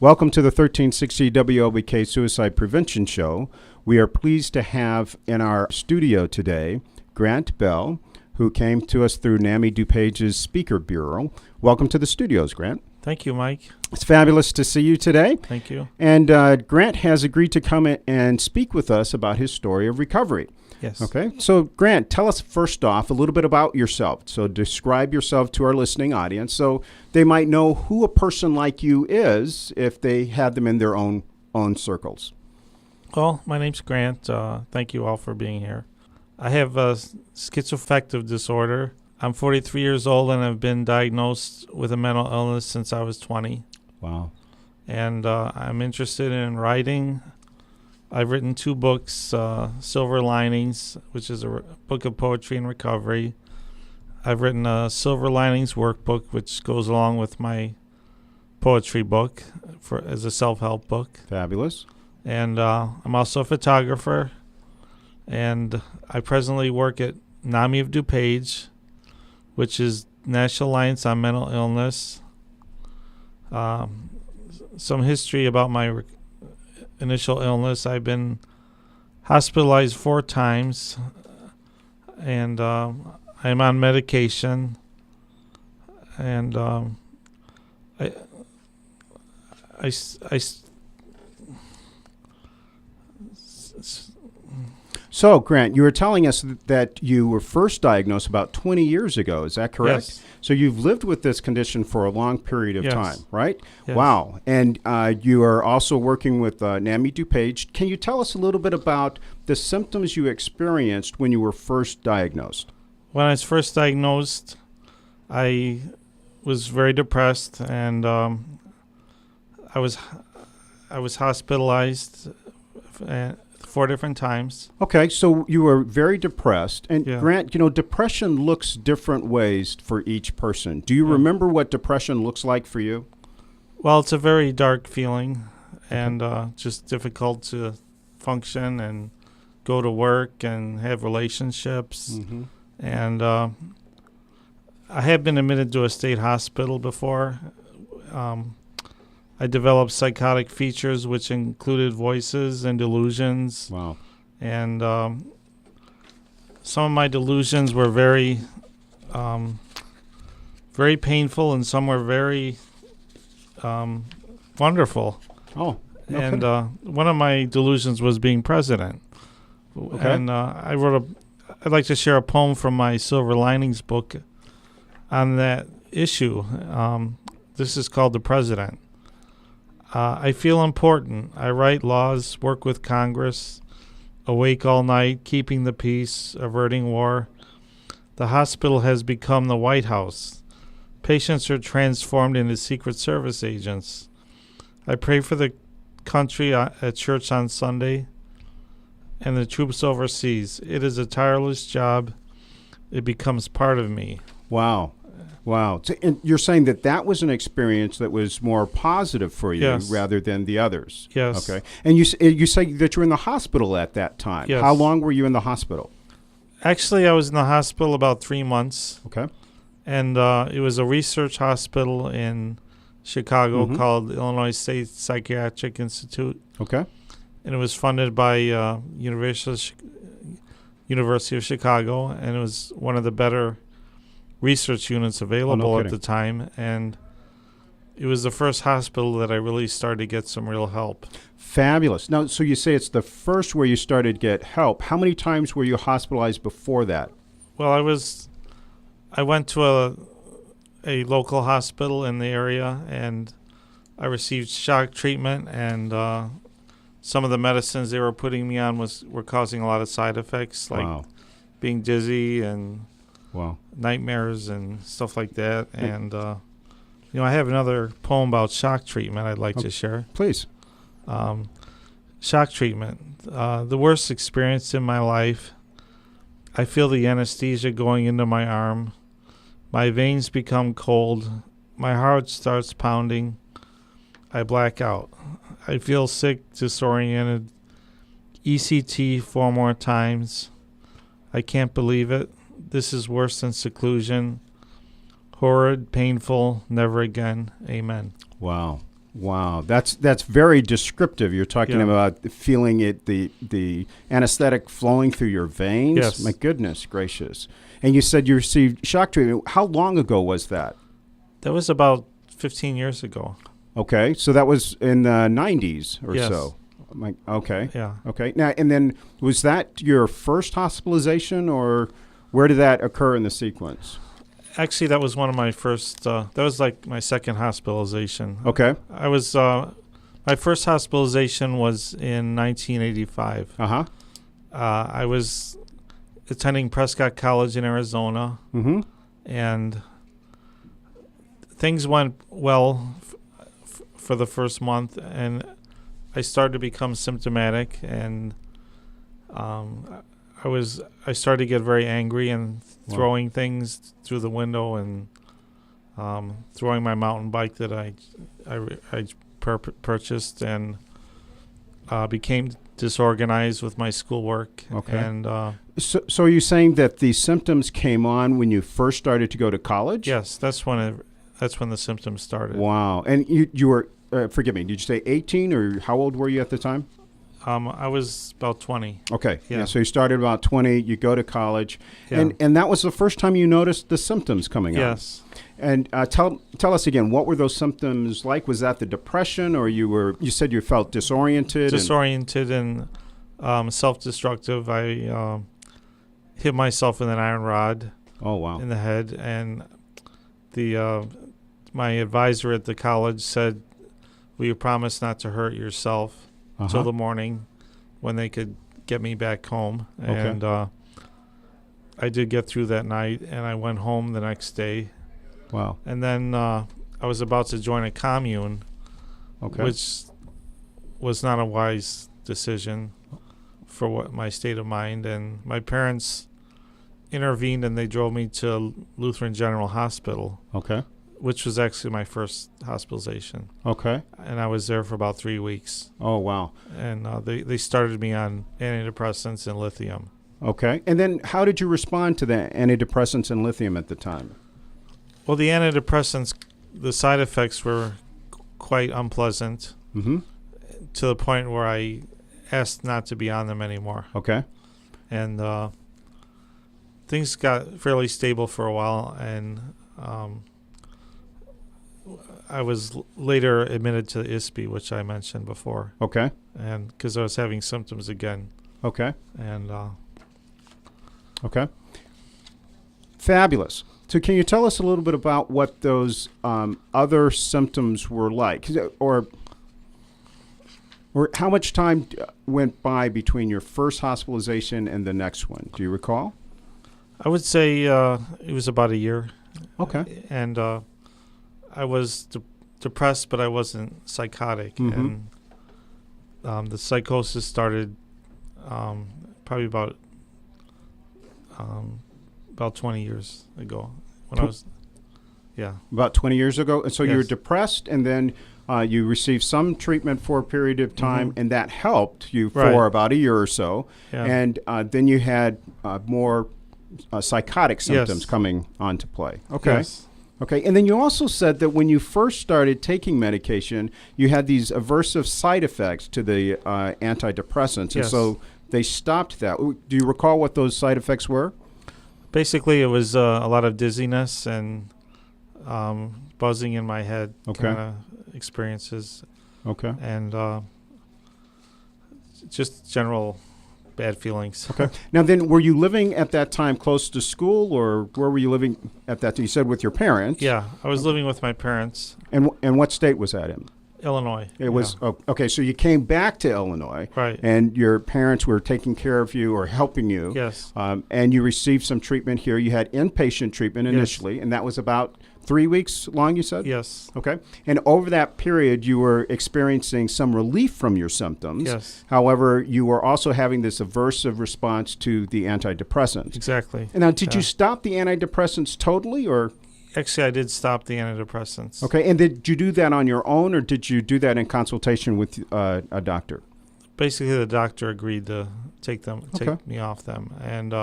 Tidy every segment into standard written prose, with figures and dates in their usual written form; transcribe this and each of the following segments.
Welcome to the 1360 WLBK Suicide Prevention Show. We are pleased to have in our studio today Grant Bell, who came to us through NAMI DuPage's Speaker Bureau. Welcome to the studios, Grant. Thank you, Mike. It's fabulous to see you today. Thank you. And Grant has agreed to come in and speak with us about his story of recovery. Yes. Okay. So, Grant, tell us first off a little bit about yourself. So, describe yourself to our listening audience so they might know who a person like you is if they had them in their own circles. Well, my name's Grant. Thank you all for being here. I have a schizoaffective disorder. I'm 43 years old and I've been diagnosed with a mental illness since I was 20. Wow. And I'm interested in writing. I've written 2 books, Silver Linings, which is a book of poetry and recovery. I've written a Silver Linings workbook, which goes along with my poetry book as a self-help book. Fabulous. And I'm also a photographer. And I presently work at NAMI of DuPage, which is National Alliance on Mental Illness. Some history about my initial illness. I've been hospitalized 4 times, and I'm on medication. And So, Grant, you were telling us that you were first diagnosed about 20 years ago. Is that correct? Yes. So you've lived with this condition for a long period of Yes. time, right? Yes. Wow. And you are also working with NAMI DuPage. Can you tell us a little bit about the symptoms you experienced when you were first diagnosed? When I was first diagnosed, I was very depressed, and I was hospitalized 4 different times. Okay, so you were very depressed. And Yeah. Grant, depression looks different ways for each person. Do you remember what depression looks like for you? Well, it's a very dark feeling, and just difficult to function and go to work and have relationships. Mm-hmm. And I have been admitted to a state hospital before. I developed psychotic features, which included voices and delusions. Wow. And some of my delusions were very, very painful, and some were very wonderful. Oh, no And kidding. one of my delusions was being president. Okay. And I'd like to share a poem from my Silver Linings book on that issue. This is called The President. I feel important. I write laws, work with Congress, awake all night, keeping the peace, averting war. The hospital has become the White House. Patients are transformed into Secret Service agents. I pray for the country at church on Sunday and the troops overseas. It is a tireless job. It becomes part of me. Wow. Wow. So, and you're saying that was an experience that was more positive for you Yes. rather than the others. Yes. Okay. And you say that you were in the hospital at that time. Yes. How long were you in the hospital? Actually, I was in the hospital about 3 months. Okay. And it was a research hospital in Chicago Mhm. called Illinois State Psychiatric Institute. Okay. And it was funded by University of Chicago. And it was one of the better research units available at kidding. the time. And it was the first hospital that I really started to get some real help. Fabulous. Now, so you say it's the first where you started to get help. How many times were you hospitalized before that? Well, I went to a local hospital in the area, and I received shock treatment, and some of the medicines they were putting me on were causing a lot of side effects, like Wow. being dizzy and Wow. nightmares and stuff like that. And I have another poem about shock treatment I'd like to share. Please. Shock treatment, the worst experience in my life. I feel the anesthesia going into my arm. My veins become cold. My heart starts pounding. I black out. I feel sick, disoriented. ECT 4 more times. I can't believe it. This is worse than seclusion. Horrid, painful, never again. Amen. Wow. Wow, that's very descriptive. You're talking Yeah. about feeling it, the anesthetic flowing through your veins. Yes. My goodness gracious! And you said you received shock treatment. How long ago was that? That was about 15 years ago. Okay, so that was in the 90s or Yes. so. Okay. Yeah. Okay. Now, and then was that your first hospitalization, or where did that occur in the sequence? Actually, that was one of my first. That was like my second hospitalization. Okay. I was. My first hospitalization was in 1985. Uh-huh. I was attending Prescott College in Arizona, Mm-hmm. and things went well for the first month, and I started to become symptomatic, and I started to get very angry and Wow. throwing things through the window and throwing my mountain bike that I purchased, and became disorganized with my schoolwork. Okay. And So are you saying that the symptoms came on when you first started to go to college? yes, that's when the symptoms started. Wow. And you were, forgive me, did you say 18, or how old were you at the time? I was about 20. Okay. Yeah. So you started about 20, you go to college, Yeah. and that was the first time you noticed the symptoms coming on. Yes. And tell us again, what were those symptoms like? Was that the depression, or you said you felt disoriented? Disoriented and self-destructive. I hit myself with an iron rod Oh, wow. in the head, and my advisor at the college said, "Will you promise not to hurt yourself till the morning when they could get me back home?" Okay. And I did get through that night, and I went home the next day. Wow. And then I was about to join a commune, Okay. which was not a wise decision for what my state of mind. And my parents intervened, and they drove me to Lutheran General Hospital, Okay. which was actually my first hospitalization. Okay. And I was there for about 3 weeks. Oh, wow. And they started me on antidepressants and lithium. Okay. And then how did you respond to the antidepressants and lithium at the time? Well, the antidepressants, the side effects were quite unpleasant, Mm-hmm. to the point where I asked not to be on them anymore. Okay. And things got fairly stable for a while, and I was later admitted to the ISP, which I mentioned before, Okay. and because I was having symptoms again. Okay. And Okay. Fabulous. So can you tell us a little bit about what those other symptoms were like? Or how much time went by between your first hospitalization and the next one? Do you recall? I would say it was about a year. Okay. And I was depressed, but I wasn't psychotic. Mhm. And the psychosis started probably about 20 years ago when I was, yeah. About 20 years ago. And so you were Yes. depressed, and then you received some treatment for a period of time, Mhm. and that helped you Right. for about a year or so. Yeah. And then you had more psychotic symptoms Yes. coming onto play. Okay. Yes. Okay. And then you also said that when you first started taking medication, you had these aversive side effects to the antidepressants. And Yes. so they stopped that. Do you recall what those side effects were? Basically, it was a lot of dizziness and buzzing in my head Okay. kind of experiences, Okay. and just general bad feelings. Okay. Now then, were you living at that time close to school, or where were you living at that time? You said with your parents. Yeah, I was living with my parents, And what state was that in? Illinois. It was, oh, okay, so you came back to Illinois. Right. And your parents were taking care of you or helping you. Yes. And you received some treatment here. You had inpatient treatment Yes. initially, and that was about 3 weeks long, you said? Yes. Okay. And over that period, you were experiencing some relief from your symptoms. Yes. However, you were also having this aversive response to the antidepressants. Exactly. And now, did you Yeah. stop the antidepressants totally, or? Actually, I did stop the antidepressants. Okay. And did you do that on your own, or did you do that in consultation with a doctor? Basically, the doctor agreed to take Okay. me off them. And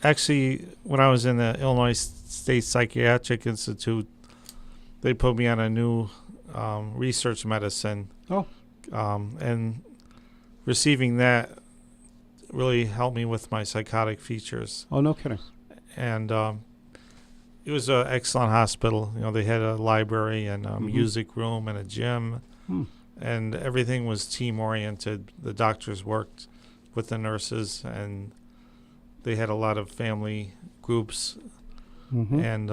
actually, when I was in the Illinois State Psychiatric Institute, they put me on a new research medicine. Oh. And receiving that really helped me with my psychotic features. Oh, no kidding. And it was an excellent hospital. They had a library and a music room and a gym, and everything was team-oriented. The doctors worked with the nurses, and they had a lot of family groups, and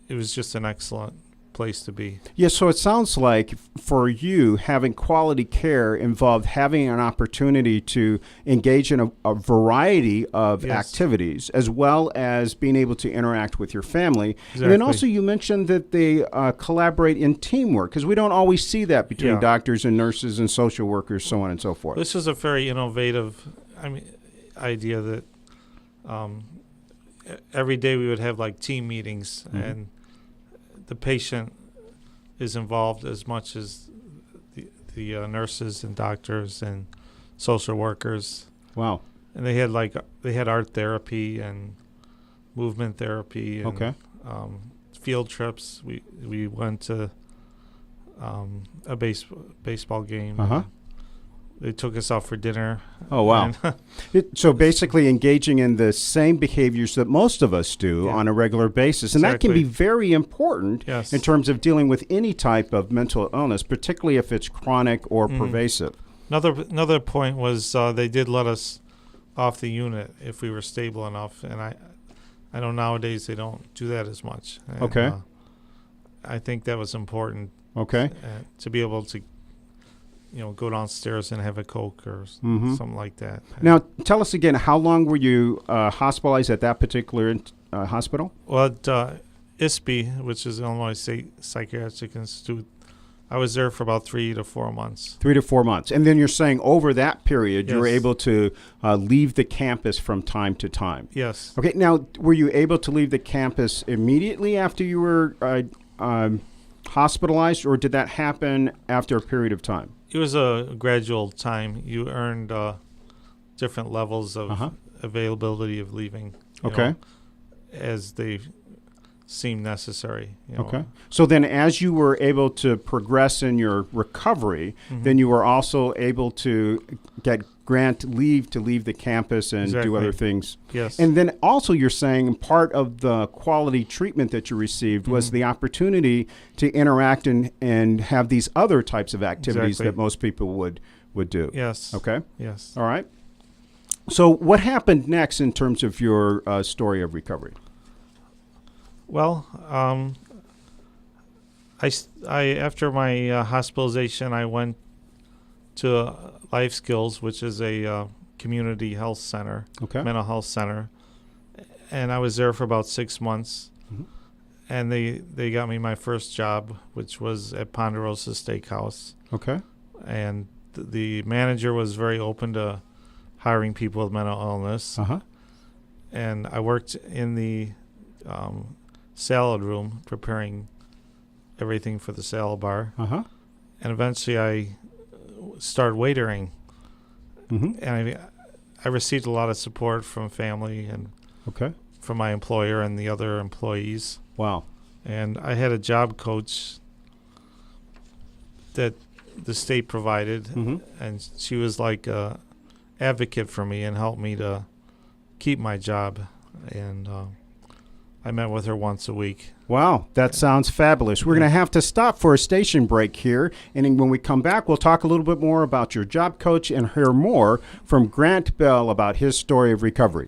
it was just an excellent place to be. Yeah, so it sounds like for you, having quality care involved having an opportunity to engage in a variety of activities, as well as being able to interact with your family. Exactly. And then also you mentioned that they collaborate in teamwork, because we don't always see that between doctors and nurses and social workers, so on and so forth. This is a very innovative idea that every day we would have like team meetings, and the patient is involved as much as the nurses and doctors and social workers. Wow. And they had art therapy and movement therapy and field trips. We went to a baseball game. They took us out for dinner. Oh, wow. So basically engaging in the same behaviors that most of us do on a regular basis. And that can be very important in terms of dealing with any type of mental illness, particularly if it's chronic or pervasive. Another point was they did let us off the unit if we were stable enough. And I know nowadays they don't do that as much. And, I think that was important to be able to go downstairs and have a Coke or something like that. Now, tell us again, how long were you hospitalized at that particular hospital? Well, at ISP, which is Illinois State Psychiatric Institute, I was there for about 3 to 4 months. 3 to 4 months. And then you're saying over that period, you were able to leave the campus from time to time. Yes. Okay. Now, were you able to leave the campus immediately after you were hospitalized, or did that happen after a period of time? It was a gradual time. You earned different levels of availability of leaving, you know, as they seemed necessary. So then as you were able to progress in your recovery, then you were also able to grant leave to leave the campus and do other things. Yes. And then also you're saying part of the quality treatment that you received was the opportunity to interact and have these other types of activities that most people would do. Yes. Okay. Yes. All right. So what happened next in terms of your story of recovery? Well, I after my hospitalization, I went to Life Skills, which is a community health center, mental health center, and I was there for about 6 months. And they got me my first job, which was at Ponderosa Steakhouse. And the manager was very open to hiring people with mental illness. And I worked in the salad room, preparing everything for the salad bar. And eventually I started waitering. And I received a lot of support from family and from my employer and the other employees. Wow. And I had a job coach that the state provided, and she was like a advocate for me and helped me to keep my job. And I met with her once a week. Wow, that sounds fabulous. We're going to have to stop for a station break here. And when we come back, we'll talk a little bit more about your job coach and hear more from Grant Bell about his story of recovery.